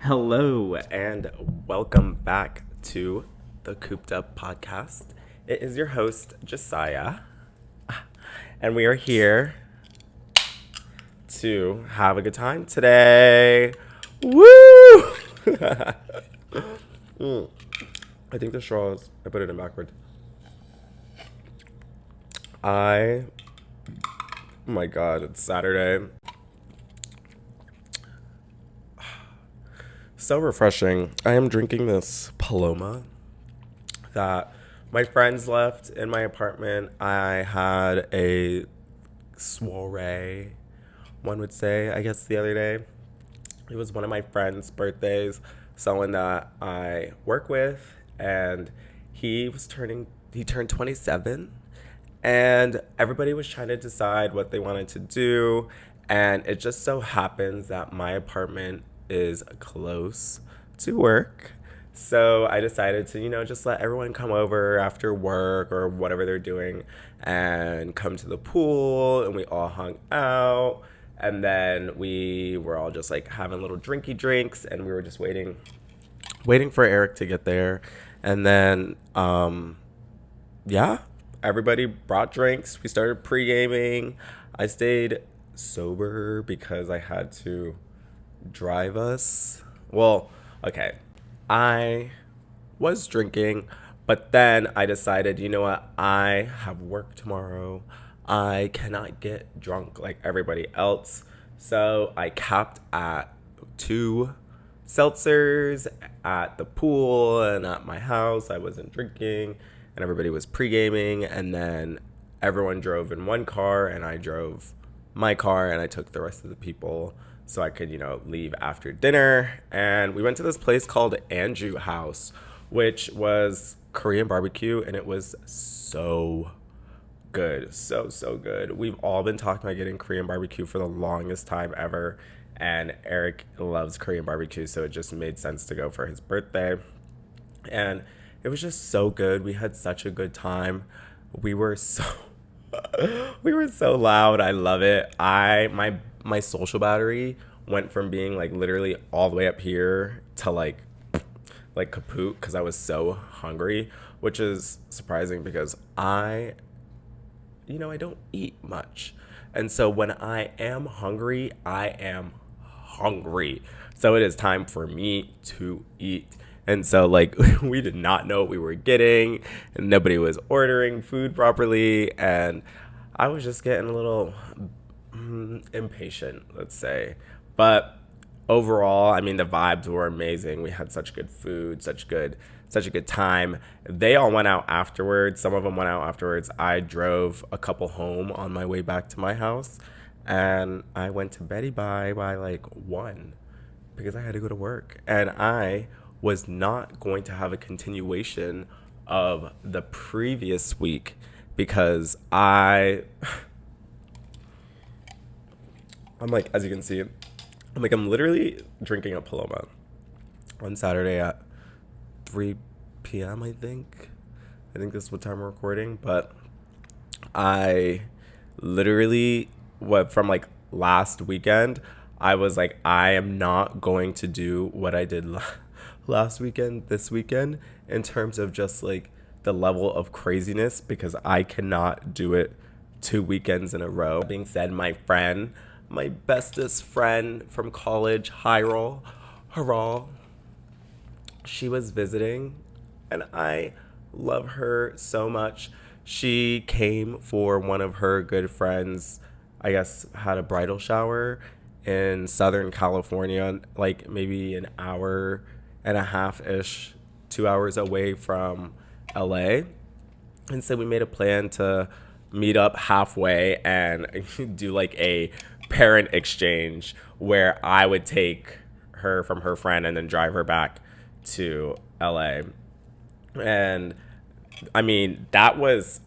Hello and welcome back to the Coop'd Up podcast. It is your host, Josiah, and we are here to have a good time today. Woo! I think the straw is, I put it in backward. Oh my God, it's Saturday. So refreshing. I am drinking this Paloma that my friends left in my apartment. I had a soiree, one would say, I guess the other day. It was one of my friend's birthdays, someone that I work with, and he turned 27, and everybody was trying to decide what they wanted to do, and it just so happens that my apartment is close to work. So I decided to, just let everyone come over after work or whatever they're doing and come to the pool, and we all hung out. And then we were all just like having little drinky drinks, and we were just waiting for Eric to get there. And then yeah, everybody brought drinks. We started pre-gaming. I stayed sober because I had to drive us. Well, okay. I was drinking, but then I decided, you know what? I have work tomorrow. I cannot get drunk like everybody else. So I capped at two seltzers at the pool and at my house. I wasn't drinking, and everybody was pre-gaming, and then everyone drove in one car and I drove my car, and I took the rest of the people so I could, leave after dinner. And we went to this place called Anju House, which was Korean barbecue, and it was so good. So good. We've all been talking about getting Korean barbecue for the longest time ever. And Eric loves Korean barbecue, so it just made sense to go for his birthday. And it was just so good. We had such a good time. We were so we were so loud. I love it. My social battery went from being like literally all the way up here to like kaput because I was so hungry, which is surprising because I don't eat much. And so when I am hungry, I am hungry. So it is time for me to eat. And so, like, we did not know what we were getting, and nobody was ordering food properly. And I was just getting a little impatient, let's say. But overall, I mean, the vibes were amazing. We had such good food, such a good time. They all went out afterwards. Some of them went out afterwards. I drove a couple home on my way back to my house, and I went to Betty by like 1 because I had to go to work, and I was not going to have a continuation of the previous week because I'm like, as you can see, I'm literally drinking a Paloma on Saturday at 3 p.m. I think. I think this is what time we're recording, but I literally what from like last weekend, I was like, I am not going to do what I did last weekend, this weekend, in terms of just like the level of craziness because I cannot do it 2 weekends in a row. That being said, my bestest friend from college, Hyrule, Haral, she was visiting, and I love her so much. She came for one of her good friends, I guess, had a bridal shower in Southern California, like maybe an hour and a half ish, 2 hours away from LA. And so we made a plan to meet up halfway and do like a parent exchange where I would take her from her friend and then drive her back to LA. And I mean, that was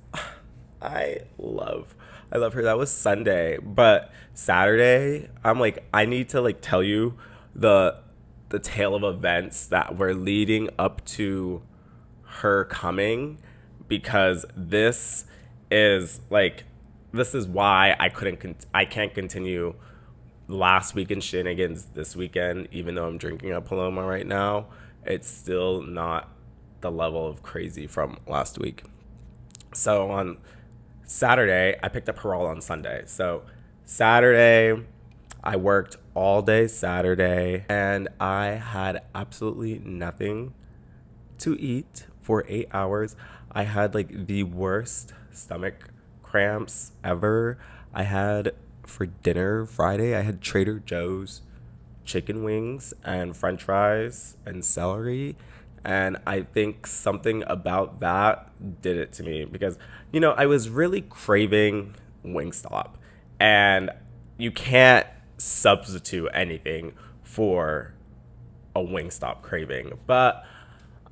I love I love her. That was Sunday, but Saturday, I'm like I need to like tell you the the tale of events that were leading up to her coming because is this is why I can't continue last weekend shenanigans this weekend, even though I'm drinking a Paloma right now, it's still not the level of crazy from last week. So on Saturday, I picked up Herol on Sunday. So Saturday, I worked all day Saturday and I had absolutely nothing to eat for 8 hours. I had like the worst stomach cramps ever. I had for dinner Friday, I had Trader Joe's chicken wings and french fries and celery. And I think something about that did it to me because, I was really craving Wingstop. And you can't substitute anything for a Wingstop craving. But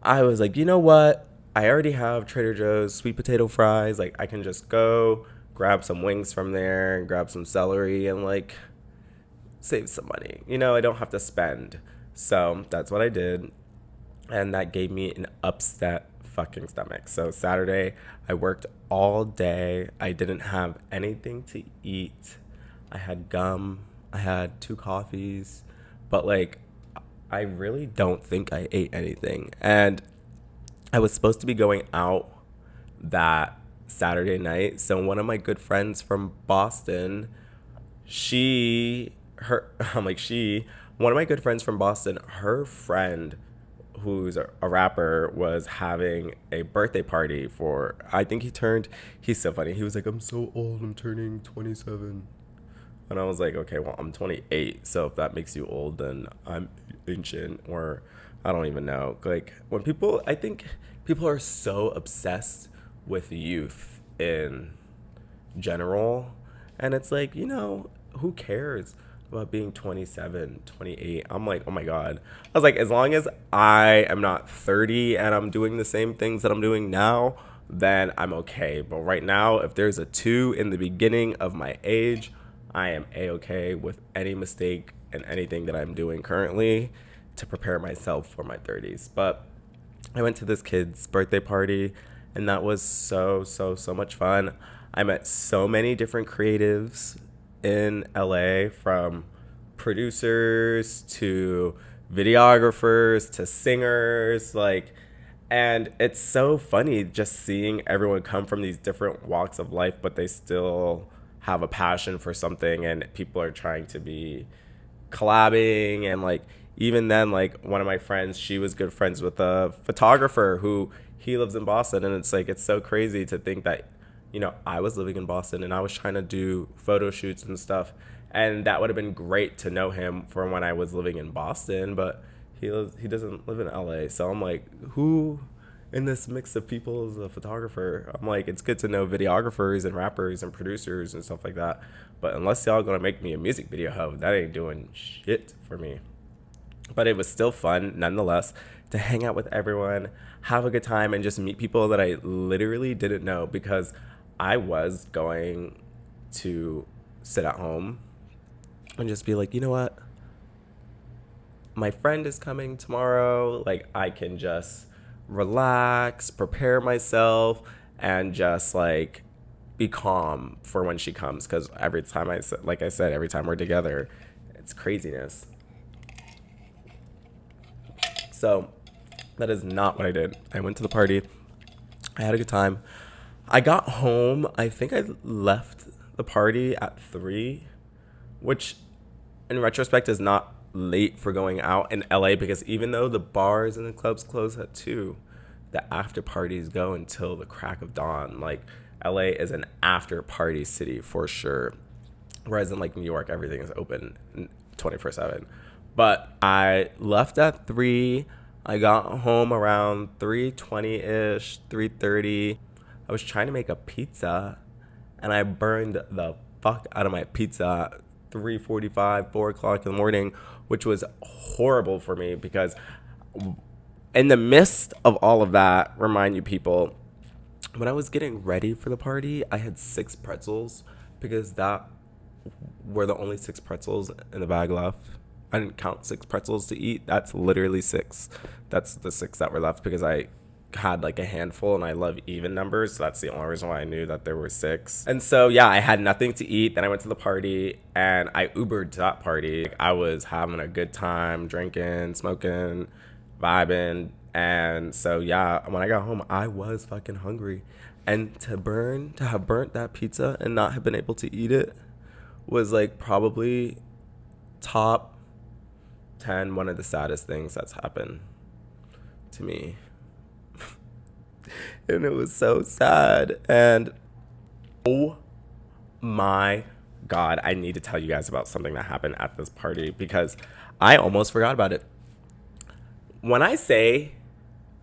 I was like, you know what? I already have Trader Joe's sweet potato fries. Like, I can just go grab some wings from there and grab some celery and, like, save some money. I don't have to spend. So that's what I did. And that gave me an upset fucking stomach. So Saturday, I worked all day. I didn't have anything to eat. I had gum. I had 2 coffees. But, like, I really don't think I ate anything. And I was supposed to be going out that Saturday night. So one of my good friends from Boston, one of my good friends from Boston, her friend, who's a rapper, was having a birthday party for, I think he's so funny. He was like, I'm so old, I'm turning 27. And I was like, okay, well, I'm 28. So if that makes you old, then I'm ancient, or I don't even know. Like, I think people are so obsessed with youth in general. And it's like, who cares about being 27, 28? I'm like, oh my God. I was like, as long as I am not 30 and I'm doing the same things that I'm doing now, then I'm okay. But right now, if there's a 2 in the beginning of my age, I am A-okay with any mistake and anything that I'm doing currently to prepare myself for my 30s. But I went to this kid's birthday party, and that was so, so, so much fun. I met so many different creatives in LA, from producers to videographers to singers, and it's so funny just seeing everyone come from these different walks of life, but they still have a passion for something, and people are trying to be collabing. And even then, one of my friends, she was good friends with a photographer who he lives in Boston, and it's so crazy to think that I was living in Boston and I was trying to do photo shoots and stuff, and that would have been great to know him from when I was living in Boston, but he doesn't live in LA. So I'm like, who in this mix of people is a photographer? I'm like, it's good to know videographers and rappers and producers and stuff like that, but unless y'all gonna make me a music video, that ain't doing shit for me. But it was still fun nonetheless to hang out with everyone, have a good time, and just meet people that I literally didn't know, because I was going to sit at home and just be like, you know what? My friend is coming tomorrow. I can just relax, prepare myself, and just be calm for when she comes. Because every time every time we're together, it's craziness. So that is not what I did. I went to the party. I had a good time. I got home. I think I left the party at 3, which in retrospect is not late for going out in LA, because even though the bars and the clubs close at 2, the after parties go until the crack of dawn. LA is an after party city for sure. Whereas in New York, everything is open 24/7. But I left at 3. I got home around 3:20-ish, 3:30. I was trying to make a pizza, and I burned the fuck out of my pizza at 3:45, 4 o'clock in the morning, which was horrible for me, because in the midst of all of that, remind you people, when I was getting ready for the party, I had 6 pretzels, because that were the only 6 pretzels in the bag left. I didn't count 6 pretzels to eat. That's literally 6. That's the 6 that were left, because I had like a handful, and I love even numbers, so that's the only reason why I knew that there were six. And so yeah, I had nothing to eat. Then I went to the party and I Ubered to that party. I was having a good time, drinking, smoking, vibing. And so yeah, when I got home, I was fucking hungry. And to have burnt that pizza and not have been able to eat it was like probably top 10 one of the saddest things that's happened to me. And it was so sad. And oh my God, I need to tell you guys about something that happened at this party because I almost forgot about it. When I say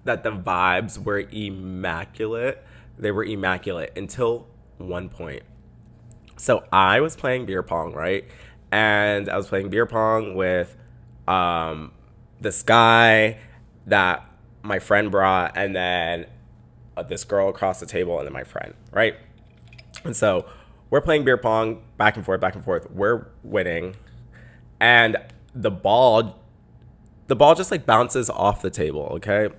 that the vibes were immaculate, they were immaculate until one point. So I was playing beer pong, right? And I was playing beer pong with this guy that my friend brought, and then this girl across the table, and then my friend, right? And so we're playing beer pong back and forth, back and forth. We're winning, and the ball just like bounces off the table, okay?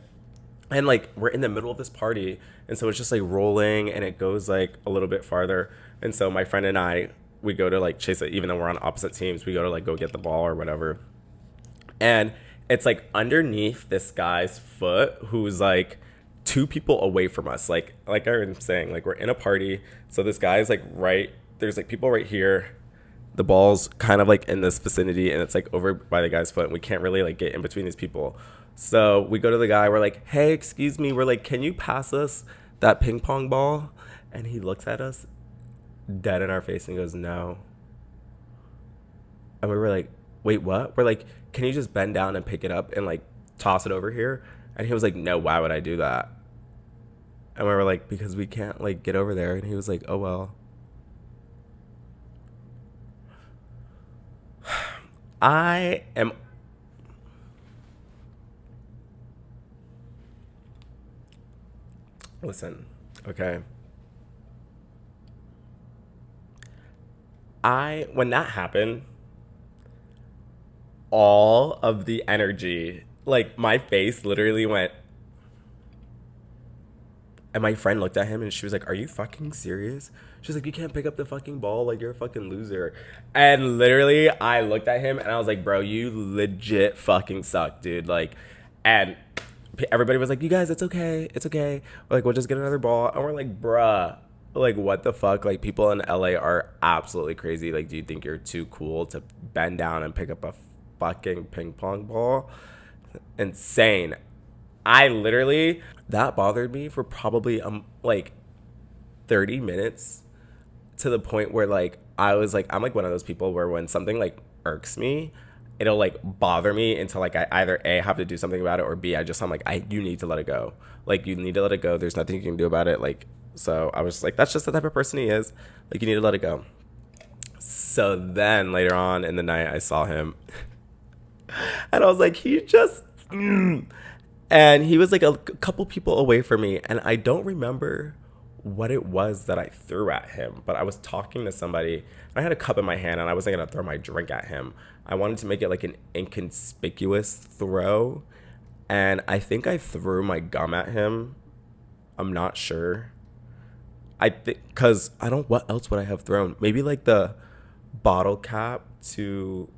And like we're in the middle of this party, and so it's just like rolling, and it goes like a little bit farther. And so my friend and I, we go to like chase it, even though we're on opposite teams. We go to like go get the ball or whatever, and it's like underneath this guy's foot, who's like two people away from us. Like I'm saying, like we're in a party, so this guy's like right there's like people right here. The ball's kind of like in this vicinity, and it's like over by the guy's foot, and we can't really like get in between these people. So we go to the guy, we're like, hey, excuse me, we're like, can you pass us that ping pong ball? And he looks at us dead in our face and goes, no. And we were like, wait, what? We're like, can you just bend down and pick it up and like toss it over here? And he was like, no, why would I do that? And we were like, because we can't like get over there. And he was like, oh well. I am Listen, okay. When that happened, all of the energy, like my face literally went, and my friend looked at him and she was like, are you fucking serious? She's like, you can't pick up the fucking ball, like you're a fucking loser. And literally I looked at him and I was like, bro, you legit fucking suck, dude. Like, and everybody was like, you guys, it's okay, it's okay. We're like, we'll just get another ball. And we're like, bruh, like what the fuck? Like people in LA are absolutely crazy. Like, do you think you're too cool to bend down and pick up a fucking ping pong ball? Insane. I literally, that bothered me for probably like 30 minutes, to the point where like I was like, I'm like one of those people where when something like irks me, it'll like bother me until like I either A, have to do something about it, or B, I'm like, you need to let it go. Like, you need to let it go. There's nothing you can do about it. Like, so I was just like, that's just the type of person he is. Like, you need to let it go. So then later on in the night, I saw him and I was like, he just and he was like a couple people away from me, and I don't remember what it was that I threw at him, but I was talking to somebody. I had a cup in my hand, and I wasn't gonna throw my drink at him. I wanted to make it like an inconspicuous throw, and I think I threw my gum at him. I'm not sure. I think because I don't. What else would I have thrown? Maybe like the bottle cap to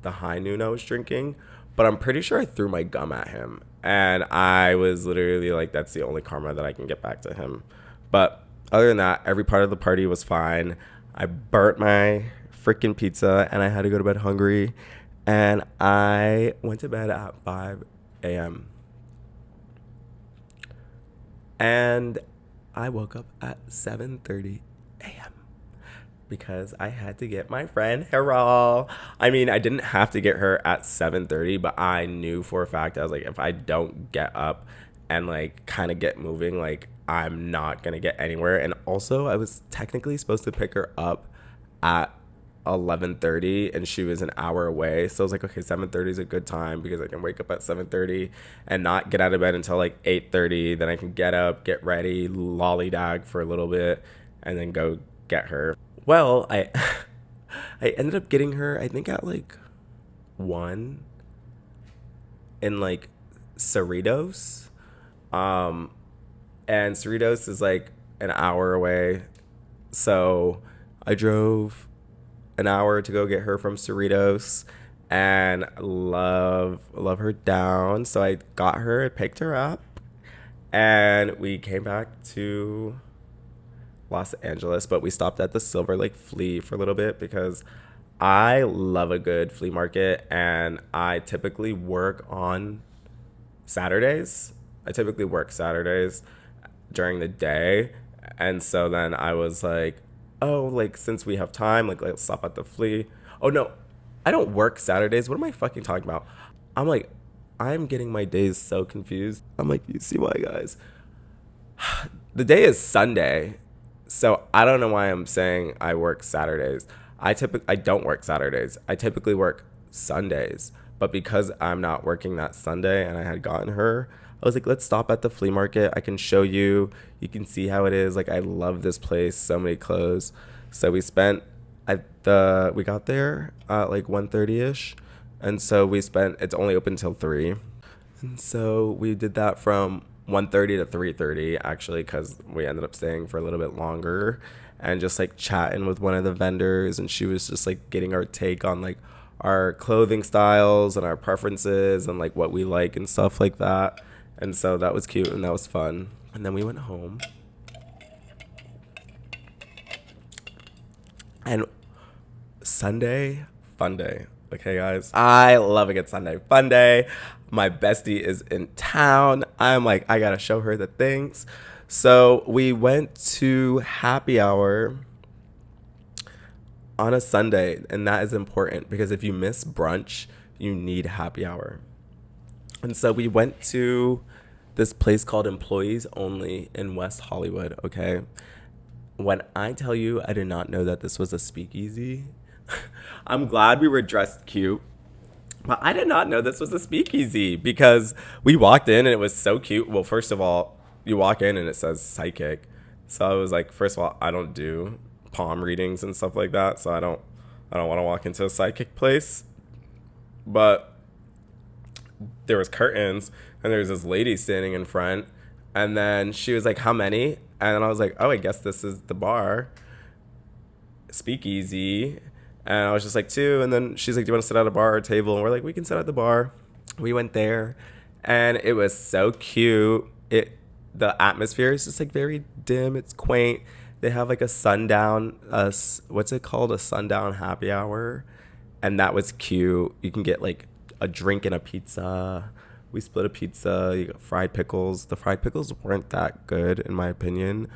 the high noon I was drinking, but I'm pretty sure I threw my gum at him. And I was literally like, that's the only karma that I can get back to him. But other than that, every part of the party was fine. I burnt my freaking pizza and I had to go to bed hungry. And I went to bed at 5 a.m. And I woke up at 7:30 a.m. because I had to get my friend Haral. I mean, I didn't have to get her at 7:30, but I knew for a fact, I was like, if I don't get up and like kind of get moving, like I'm not gonna get anywhere. And also, I was technically supposed to pick her up at 11:30 and she was an hour away, so I was like, okay, 7:30 is a good time because I can wake up at 7:30 and not get out of bed until like 8:30. Then I can get up, get ready, lollygag for a little bit, and then go get her. Well, I ended up getting her, I think at like 1 in like Cerritos. And Cerritos is like an hour away. So I drove an hour to go get her from Cerritos and love her down. So I got her, I picked her up, and we came back to Los Angeles, but we stopped at the Silver Lake Flea for a little bit because I love a good flea market, and I typically work on Saturdays. I typically work Saturdays during the day. And so then I was like, oh, like since we have time, like let's stop at the flea. Oh no, I don't work Saturdays. What am I fucking talking about? I'm like, I'm getting my days so confused. I'm like, you see why, guys? The day is Sunday. So I don't know why I'm saying I work Saturdays. I don't work Saturdays. I typically work Sundays. But because I'm not working that Sunday and I had gotten her, I was like, let's stop at the flea market. I can show you. You can see how it is. Like, I love this place. So many clothes. So we got there at like 1:30ish. And so it's only open till 3. And so we did that from 1:30 to 3:30 actually, because we ended up staying for a little bit longer and just like chatting with one of the vendors, and she was just like getting our take on like our clothing styles and our preferences and like what we like and stuff like that. And so that was cute and that was fun. And then we went home. And Sunday, fun day. Okay, guys. I love a good Sunday fun day. My bestie is in town. I'm like, I gotta show her the things. So we went to happy hour on a Sunday, and that is important because if you miss brunch, you need happy hour. And so we went to this place called Employees Only in West Hollywood, okay? When I tell you I did not know that this was a speakeasy, I'm glad we were dressed cute, but I did not know this was a speakeasy because we walked in and it was so cute. Well, first of all, you walk in and it says psychic. So I was like, first of all, I don't do palm readings and stuff like that, so I don't want to walk into a psychic place. But there was curtains and there was this lady standing in front, and then she was like, how many? And then I was like, oh, I guess this is the bar, speakeasy. And I was just like, 2. And then she's like, do you want to sit at a bar or a table? And we're like, we can sit at the bar. We went there and it was so cute. The atmosphere is just like very dim. It's quaint. They have like a sundown, what's it called? A sundown happy hour. And that was cute. You can get like a drink and a pizza. We split a pizza. You got fried pickles. The fried pickles weren't that good in my opinion,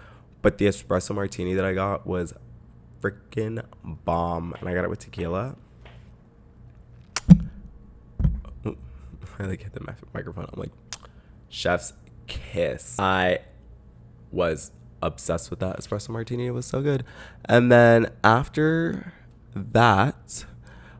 but the espresso martini that I got was freaking bomb, and I got it with tequila. Ooh, I like hit the microphone. I'm like, chef's kiss. I was obsessed with that espresso martini. It was so good. And then after that,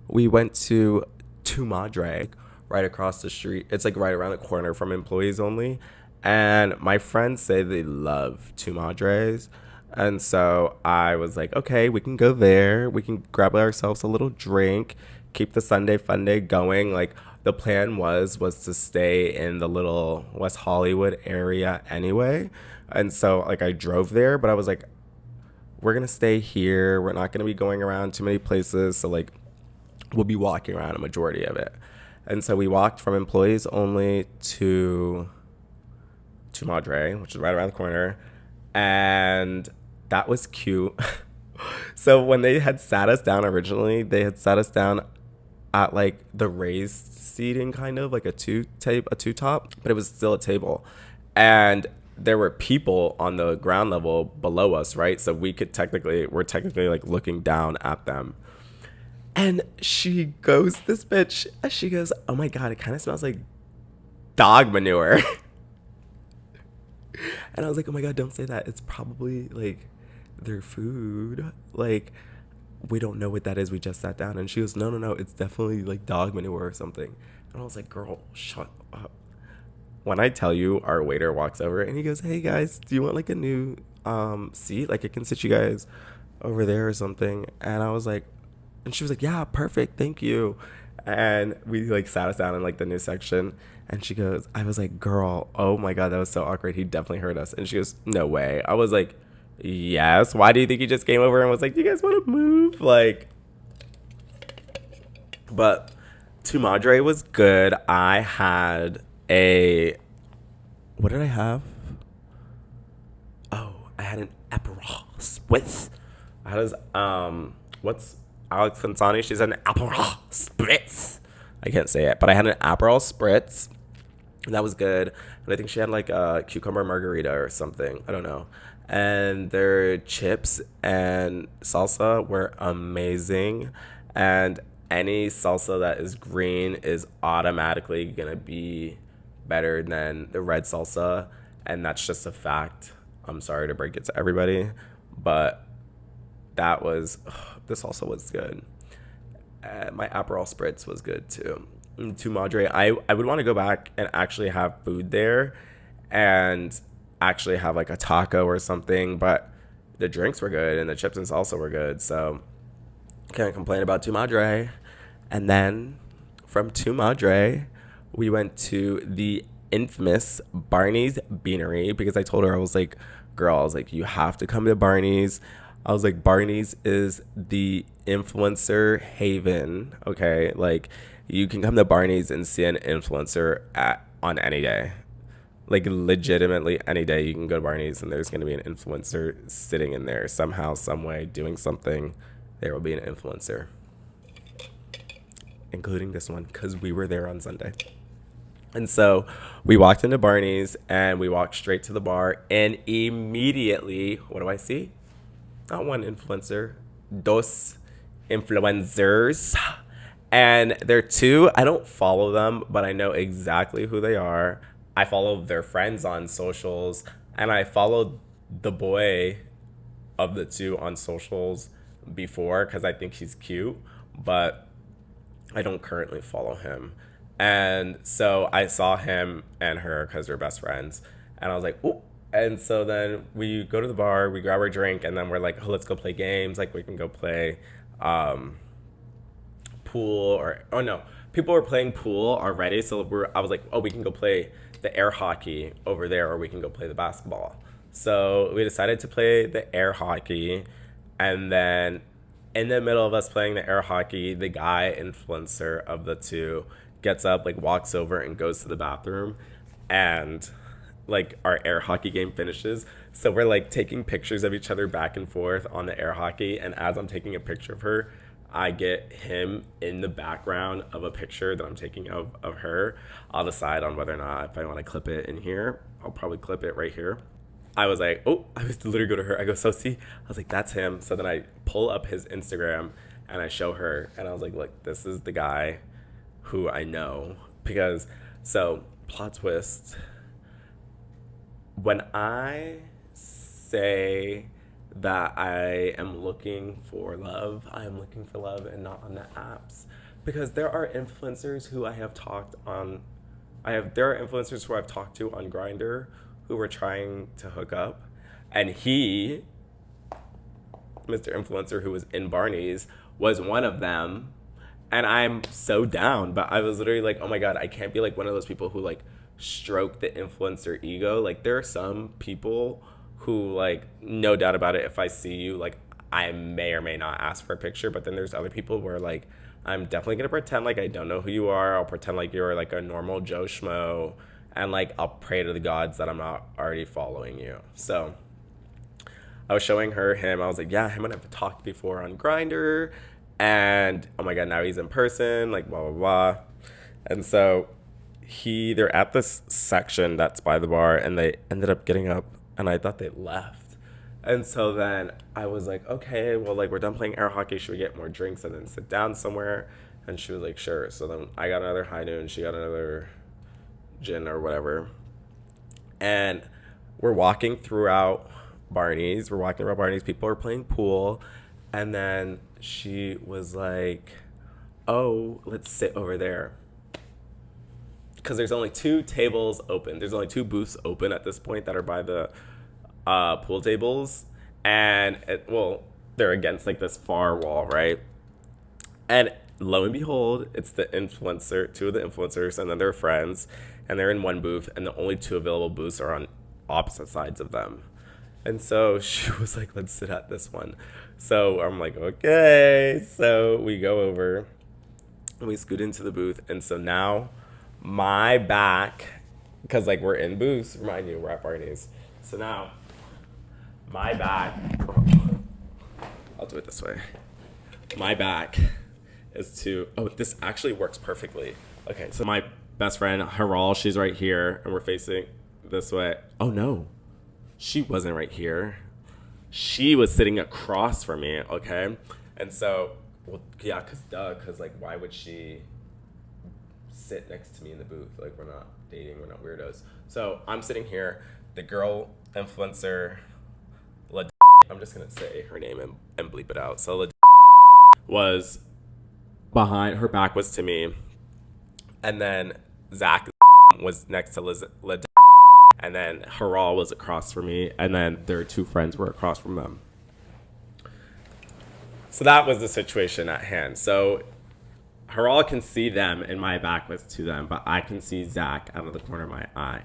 we went to Tu Madre right across the street. It's like right around the corner from Employees Only. And my friends say they love Tu Madres. And so I was like, okay, we can go there. We can grab ourselves a little drink, keep the Sunday fun day going. Like the plan was to stay in the little West Hollywood area anyway. And so like I drove there, but I was like, we're going to stay here. We're not going to be going around too many places. So like we'll be walking around a majority of it. And so we walked from Employees Only to Madre, which is right around the corner. And that was cute. So when they had sat us down originally, they had sat us down at like the raised seating, kind of like a two top, but it was still a table. And there were people on the ground level below us, right? So we're technically like looking down at them. And she goes, oh my God, it kind of smells like dog manure. And I was like, oh my God, don't say that. It's probably like their food. Like, we don't know what that is. We just sat down. And she goes, no, it's definitely like dog manure or something. And I was like, girl, shut up. When I tell you, our waiter walks over and he goes, hey guys, do you want like a new seat? Like I can sit you guys over there or something. And I was like, and she was like, yeah, perfect, thank you. And we like sat us down in like the new section. And she goes, I was like, girl, oh my God, that was so awkward. He definitely heard us. And she goes, no way. I was like, yes. Why do you think he just came over and was like, do you guys want to move? Like, but Tu Madre was good. I had what did I have? Oh, I had an Aperol Spritz. I had what's Alex Consani? She's an Aperol Spritz. I can't say it, but I had an Aperol Spritz. And that was good. And I think she had like a cucumber margarita or something. I don't know. And their chips and salsa were amazing. And any salsa that is green is automatically going to be better than the red salsa. And that's just a fact. I'm sorry to break it to everybody. But the salsa was good. My Aperol Spritz was good too. To Madre, I would want to go back and actually have food there and actually have like a taco or something, but the drinks were good and the chips and salsa were good, so can't complain about Tu Madre. And then from Tu Madre, we went to the infamous Barney's Beanery because I told her, I was like, girl, I was like, you have to come to Barney's. I was like, Barney's is the influencer haven, okay? Like, you can come to Barney's and see an influencer on any day. Like, legitimately any day you can go to Barney's and there's going to be an influencer sitting in there somehow, some way, doing something. There will be an influencer, including this one, because we were there on Sunday. And so we walked into Barney's and we walked straight to the bar, and immediately, what do I see? Not one influencer, dos influencers. And they're two. I don't follow them, but I know exactly who they are. I follow their friends on socials, and I followed the boy of the two on socials before because I think he's cute, but I don't currently follow him. And so I saw him and her because they're best friends, and I was like, ooh. And so then we go to the bar, we grab our drink, and then we're like, oh, let's go play games. Like, we can go play pool oh no, people were playing pool already. So I was like, oh, we can go play the air hockey over there, or we can go play the basketball. So we decided to play the air hockey. And then in the middle of us playing the air hockey, the guy influencer of the two gets up, like walks over and goes to the bathroom, and like our air hockey game finishes. So we're like taking pictures of each other back and forth on the air hockey. And as I'm taking a picture of her, I get him in the background of a picture that I'm taking of her. I'll decide on whether or not if I want to clip it in here. I'll probably clip it right here. I was like, oh, I was literally go to her. I go, so see, I was like, that's him. So then I pull up his Instagram and I show her, and I was like, look, this is the guy who I know. Because, so plot twist, when I say that I am looking for love, I am looking for love and not on the apps. Because there are influencers who I have talked on, there are influencers who I've talked to on Grindr who were trying to hook up. And he, Mr. Influencer, who was in Barney's, was one of them. And I'm so down. But I was literally like, oh my God, I can't be like one of those people who like stroke the influencer ego. Like, there are some people who, like, no doubt about it, if I see you, like, I may or may not ask for a picture. But then there's other people where, like, I'm definitely going to pretend like I don't know who you are. I'll pretend like you're, like, a normal Joe Schmo. And, like, I'll pray to the gods that I'm not already following you. So I was showing him. I was like, yeah, him and I have talked before on Grindr. And, oh, my God, now he's in person, like, blah, blah, blah. And so they're at this section that's by the bar, and they ended up getting up. And I thought they left. And so then I was like, okay, well, like, we're done playing air hockey. Should we get more drinks and then sit down somewhere? And she was like, sure. So then I got another high noon. She got another gin or whatever. And we're walking throughout Barney's. People are playing pool. And then she was like, oh, let's sit over there. Because there's only 2 tables open. There's only 2 booths open at this point that are by the pool tables. And, they're against, like, this far wall, right? And lo and behold, it's the influencer, two of the influencers, and then their friends, and they're in one booth, and the only two available booths are on opposite sides of them. And so she was like, let's sit at this one. So I'm like, okay. So we go over and we scoot into the booth. And so now my back, because like we're in booths, remind you, we're at Barney's. So now my back, I'll do it this way. My back is to, oh, this actually works perfectly. Okay, so my best friend, Haral, she's right here, and we're facing this way. Oh no, she wasn't right here. She was sitting across from me, okay? And so, well, yeah, because like, why would she sit next to me in the booth? Like, we're not dating, we're not weirdos. So I'm sitting here, the girl influencer, I'm just gonna say her name and bleep it out. So was behind, her back was to me, and then Zach was next to Liz, and then Haral was across from me, and then their two friends were across from them. So that was the situation at hand. So Haral can see them, and my back was to them, but I can see Zach out of the corner of my eye.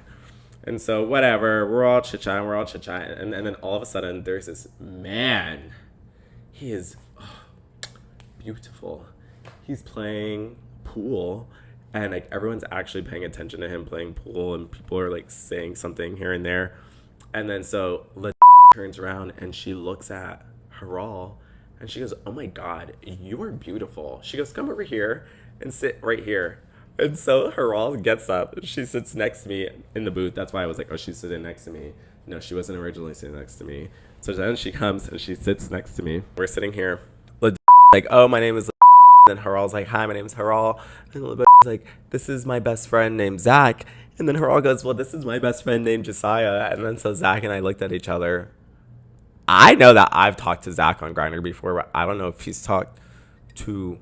And so whatever, we're all chit-chatting, and then all of a sudden there's this man. He is beautiful. He's playing pool, and like everyone's actually paying attention to him playing pool, and people are like saying something here and there. And then so turns around and she looks at Haral and she goes, oh my God, you are beautiful. She goes, come over here and sit right here. And so Haral gets up. She sits next to me in the booth. That's why I was like, oh, she's sitting next to me. No, she wasn't originally sitting next to me. So then she comes and she sits next to me. We're sitting here. Like, oh, my name is. And then Haral's like, hi, my name is Haral. And Le's like, this is my best friend named Zach. And then Haral goes, well, this is my best friend named Josiah. And then so Zach and I looked at each other. I know that I've talked to Zach on Grindr before, but I don't know if he's talked to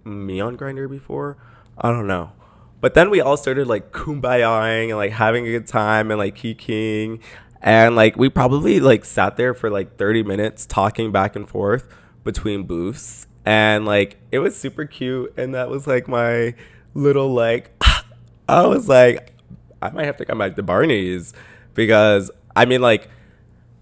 me on Grindr before. I don't know. But then we all started like kumbayaing and like having a good time and like kikiing. And like we probably like sat there for like 30 minutes talking back and forth between booths. And like it was super cute. And that was like my little like, I was like, I might have to come back to Barney's because I mean like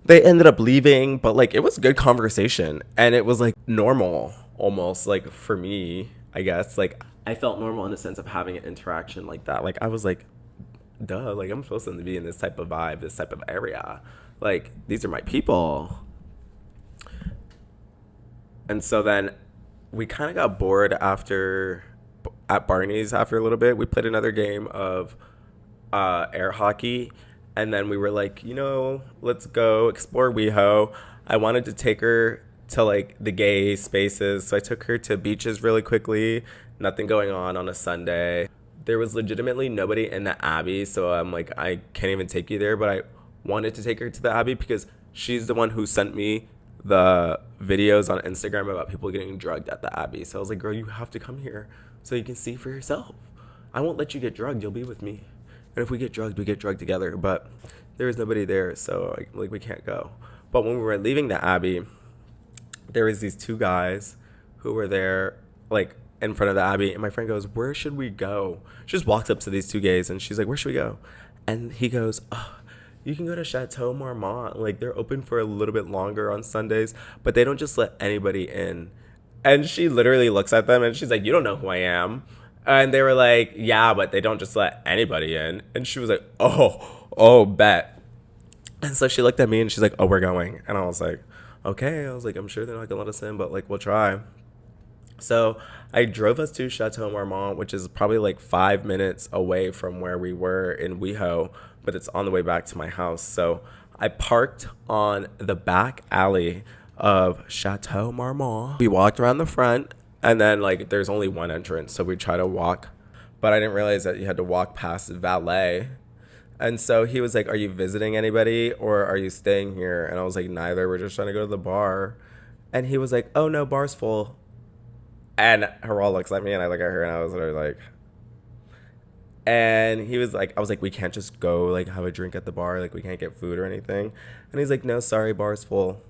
they ended up leaving, but like it was a good conversation and it was like normal almost like for me, I guess. Like I felt normal in the sense of having an interaction like that. Like I was like, duh, like I'm supposed to be in this type of vibe, this type of area. Like these are my people. And so then we kind of got bored at Barney's after a little bit. We played another game of air hockey. And then we were like, you know, let's go explore WeHo. I wanted to take her to like the gay spaces. So I took her to beaches really quickly. Nothing going on a Sunday. There was legitimately nobody in the Abbey. So I'm like, I can't even take you there. But I wanted to take her to the Abbey because she's the one who sent me the videos on Instagram about people getting drugged at the Abbey. So I was like, girl, you have to come here so you can see for yourself. I won't let you get drugged. You'll be with me. And if we get drugged, we get drugged together. But there was nobody there, so like we can't go. But when we were leaving the Abbey, there was these two guys who were there, like in front of the Abbey. And my friend goes, "Where should we go?" She just walks up to these two gays, and she's like, "Where should we go?" And he goes, "Oh, you can go to Chateau Marmont. Like they're open for a little bit longer on Sundays, but they don't just let anybody in." And she literally looks at them, and she's like, "You don't know who I am." And they were like, yeah, but they don't just let anybody in. And she was like, oh, bet. And so she looked at me and she's like, oh, we're going. And I was like, okay. I was like, I'm sure they're not going to let us in, but like, we'll try. So I drove us to Chateau Marmont, which is probably like 5 minutes away from where we were in WeHo, but it's on the way back to my house. So I parked on the back alley of Chateau Marmont. We walked around the front. And then, like, there's only one entrance, so we try to walk. But I didn't realize that you had to walk past valet. And so he was like, are you visiting anybody or are you staying here? And I was like, neither. We're just trying to go to the bar. And he was like, oh, no, bar's full. And Haral looks at me, and I look at her, and I was literally like... And he was like, I was like, we can't just go, like, have a drink at the bar. Like, we can't get food or anything. And he's like, no, sorry, bar's full.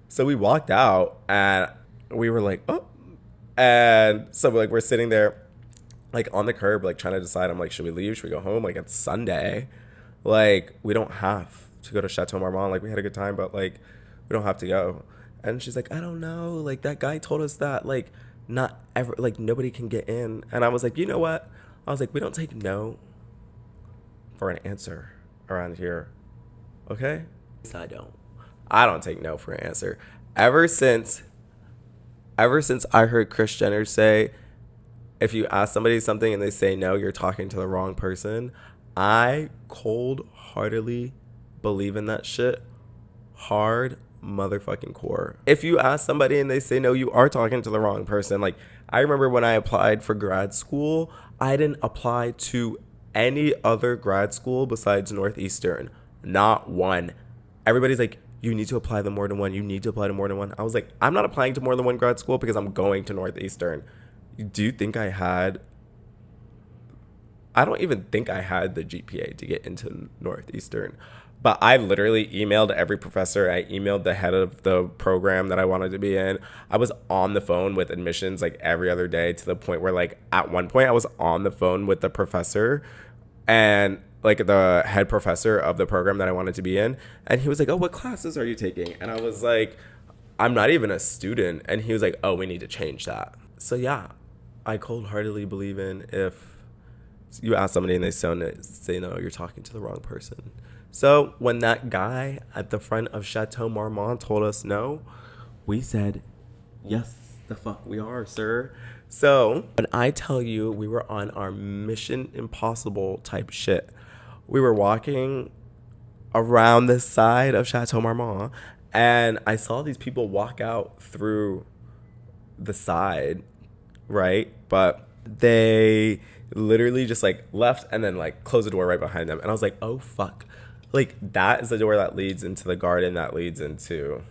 So we walked out, and... we were like, oh. And so like we're sitting there like on the curb, like trying to decide. I'm like, should we leave? Should we go home? Like it's Sunday. Like we don't have to go to Chateau Marmont. Like we had a good time, but like we don't have to go. And she's like, I don't know. Like that guy told us that like not ever like nobody can get in. And I was like, you know what? I was like, we don't take no for an answer around here. Okay? I don't. I don't take no for an answer. Ever since I heard Kris Jenner say, if you ask somebody something and they say no, you're talking to the wrong person, I cold heartedly believe in that shit. Hard motherfucking core. If you ask somebody and they say no, you are talking to the wrong person. Like, I remember when I applied for grad school, I didn't apply to any other grad school besides Northeastern. Not one. Everybody's like, you need to apply to more than one. You need to apply to more than one. I was like, I'm not applying to more than one grad school because I'm going to Northeastern. Do you think I don't even think I had the GPA to get into Northeastern. But I literally emailed every professor. I emailed the head of the program that I wanted to be in. I was on the phone with admissions like every other day, to the point where like at one point I was on the phone with the professor and like the head professor of the program that I wanted to be in. And he was like, oh, what classes are you taking? And I was like, I'm not even a student. And he was like, oh, we need to change that. So yeah, I cold heartedly believe in, if you ask somebody and they say no, you're talking to the wrong person. So when that guy at the front of Chateau Marmont told us no, we said, yes, the fuck we are, sir. So when I tell you we were on our Mission Impossible type shit, we were walking around the side of Chateau Marmont and I saw these people walk out through the side, right? But they literally just like left and then like closed the door right behind them. And I was like, oh fuck. Like that is the door that leads into the garden, that leads into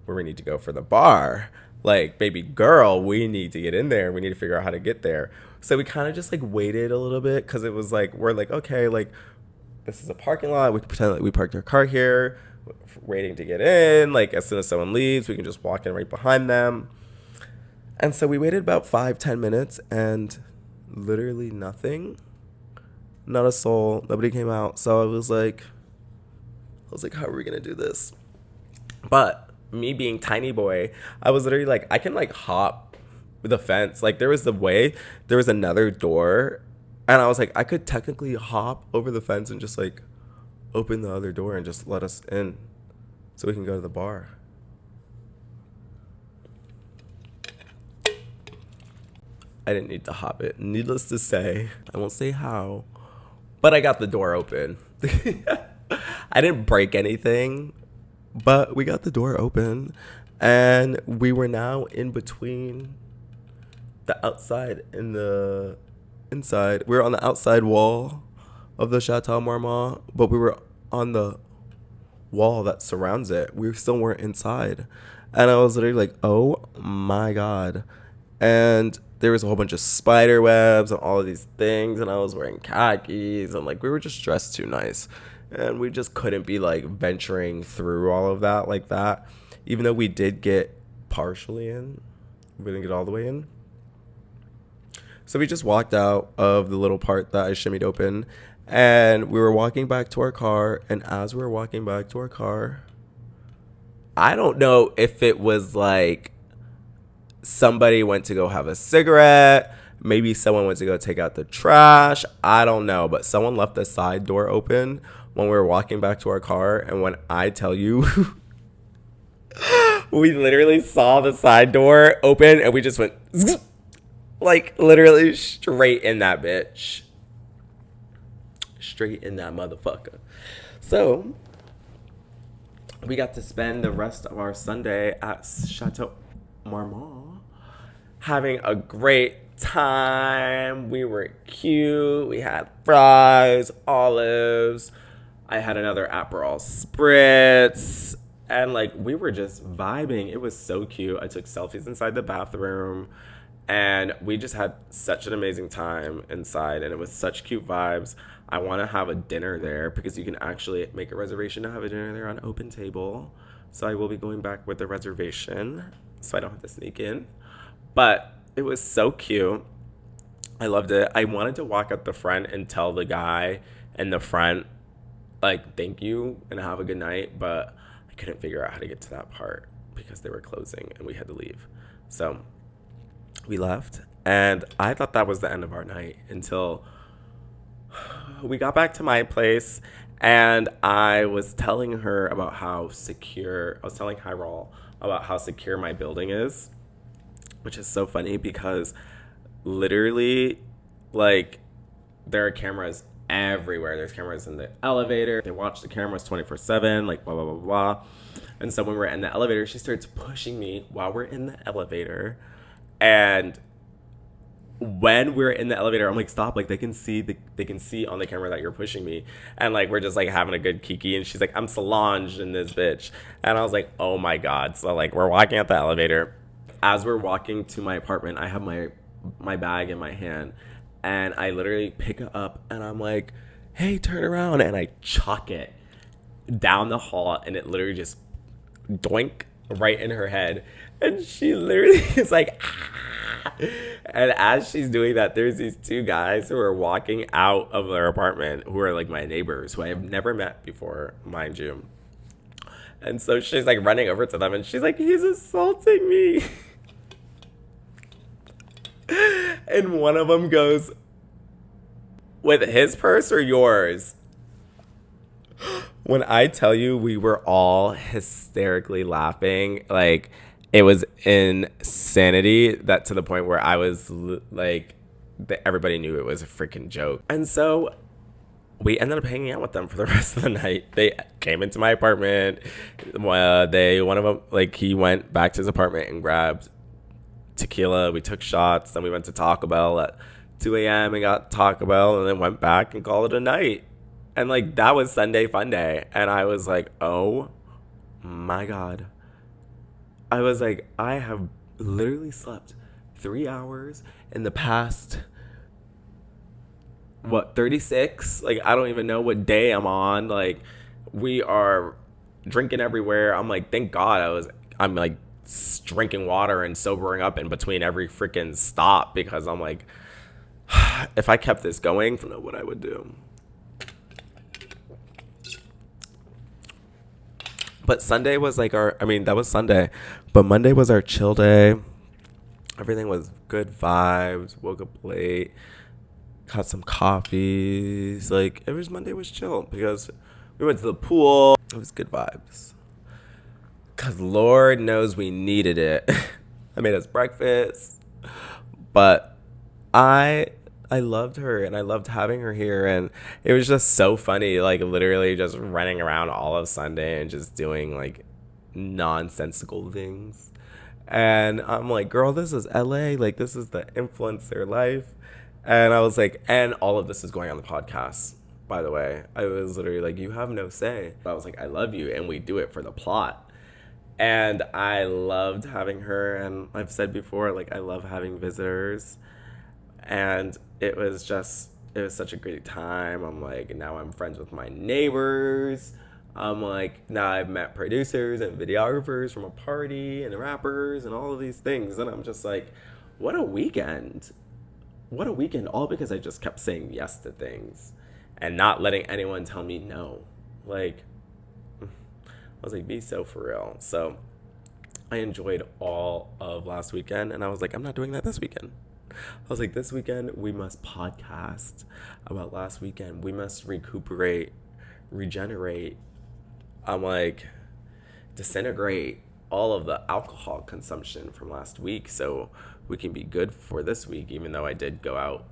where we need to go for the bar. Like, baby girl, we need to get in there. We need to figure out how to get there. So we kind of just like waited a little bit, because it was like, we're like, okay, like this is a parking lot. We can pretend like we parked our car here, waiting to get in. Like as soon as someone leaves, we can just walk in right behind them. And so we waited about 5-10 minutes and literally nothing. Not a soul. Nobody came out. So I was like, how are we going to do this? But me being tiny boy, I was literally like, I can like hop the fence. Like there was another door. And I was like, I could technically hop over the fence and just like open the other door and just let us in so we can go to the bar. I didn't need to hop it. Needless to say, I won't say how, but I got the door open. I didn't break anything, but we got the door open, and we were now in between the outside and the inside. We were on the outside wall of the Chateau Marmont, but we were on the wall that surrounds it. We still weren't inside. And I was literally like, oh my God. And there was a whole bunch of spider webs and all of these things, and I was wearing khakis, and like we were just dressed too nice. And we just couldn't be like venturing through all of that like that. Even though we did get partially in, we didn't get all the way in. So we just walked out of the little part that I shimmied open, and we were walking back to our car. And as we were walking back to our car, I don't know if it was like somebody went to go have a cigarette, maybe someone went to go take out the trash, I don't know, but someone left the side door open when we were walking back to our car. And when I tell you, we literally saw the side door open and we just went like literally straight in that bitch. Straight in that motherfucker. So we got to spend the rest of our Sunday at Chateau Marmont having a great time. We were cute. We had fries, olives. I had another Aperol Spritz. And like we were just vibing. It was so cute. I took selfies inside the bathroom. And we just had such an amazing time inside. And it was such cute vibes. I want to have a dinner there because you can actually make a reservation to have a dinner there on Open Table. So I will be going back with a reservation. so I don't have to sneak in. But it was so cute. I loved it. I wanted to walk up the front and tell the guy in the front, like, thank you and have a good night, but I couldn't figure out how to get to that part because they were closing and we had to leave. So we left, and I thought that was the end of our night until we got back to my place, and I was telling her about how secure, I was telling Hyrule about how secure my building is, which is so funny because literally, like, there are cameras everywhere. There's cameras in the elevator. They watch the cameras 24/7, like, blah, blah, blah, blah. And so when we're in the elevator, she starts pushing me while we're in the elevator. And when we're in the elevator, I'm like, stop, like, they can see on the camera that you're pushing me. And like, we're just like having a good kiki, and she's like, I'm Solange in this bitch. And I was like, oh my God. So like, we're walking out the elevator. As we're walking to my apartment, I have my bag in my hand, and I literally pick it up, and I'm like, hey, turn around, and I chuck it down the hall, and it literally just doink right in her head, and she literally is like, ah. And as she's doing that, there's these two guys who are walking out of their apartment, who are like my neighbors, who I have never met before, mind you. And so she's like running over to them, and she's like, he's assaulting me. And one of them goes, with his purse or yours? When I tell you we were all hysterically laughing, like, it was insanity, that to the point where I was like, everybody knew it was a freaking joke. And so we ended up hanging out with them for the rest of the night. They came into my apartment. One of them, like, he went back to his apartment and grabbed tequila. We took shots. Then we went to Taco Bell at 2 a.m. and got Taco Bell, and then went back and called it a night. And like, that was Sunday fun day. And I was like, oh my God. I was like, I have literally slept 3 hours in the past, 36? Like, I don't even know what day I'm on. Like, we are drinking everywhere. I'm like, thank God I'm like drinking water and sobering up in between every freaking stop, because I'm like, if I kept this going, I don't know what I would do. But Sunday was like that was Sunday, but Monday was our chill day. Everything was good vibes. Woke up late, got some coffees. Like, Monday was chill because we went to the pool. It was good vibes. Because Lord knows we needed it. I made us breakfast. But I loved her, and I loved having her here, and it was just so funny, like, literally just running around all of Sunday and just doing like nonsensical things. And I'm like, girl, this is LA, like, this is the influencer life. And I was like, and all of this is going on the podcast, by the way. I was literally like, you have no say. I was like, I love you, and we do it for the plot. And I loved having her, and I've said before, like, I love having visitors. And it was such a great time. I'm like, now I'm friends with my neighbors. I'm like, now I've met producers and videographers from a party, and rappers, and all of these things. And I'm just like, what a weekend. What a weekend. All because I just kept saying yes to things and not letting anyone tell me no. Like, I was like, be so for real. So I enjoyed all of last weekend, and I was like, I'm not doing that this weekend. I was like, this weekend we must podcast about last weekend. We must recuperate, regenerate. I'm like, disintegrate all of the alcohol consumption from last week, so we can be good for this week. Even though I did go out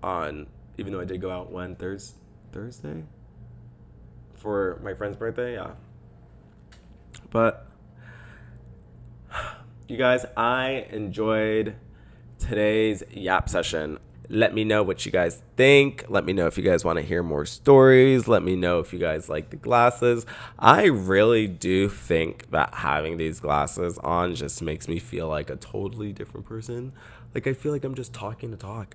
when Thursday for my friend's birthday, yeah. But you guys, I enjoyed today's yap session. Let me know what you guys think. Let me know if you guys want to hear more stories. Let me know if you guys like the glasses. I really do think that having these glasses on just makes me feel like a totally different person. Like, I feel like I'm just talking to talk.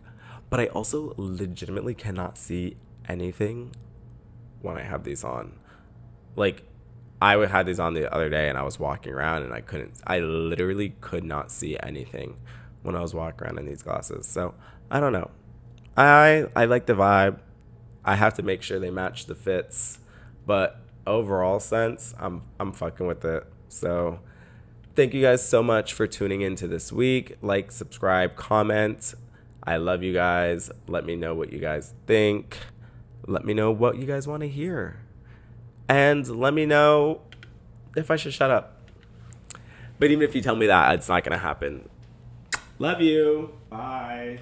But I also legitimately cannot see anything when I have these on. Like, I had these on the other day, and I was walking around, and I literally could not see anything when I was walking around in these glasses. So I don't know. I like the vibe. I have to make sure they match the fits, but overall sense, I'm fucking with it. So thank you guys so much for tuning into this week. Like, subscribe, comment. I love you guys. Let me know what you guys think. Let me know what you guys want to hear. And let me know if I should shut up. But even if you tell me that, it's not going to happen. Love you. Bye.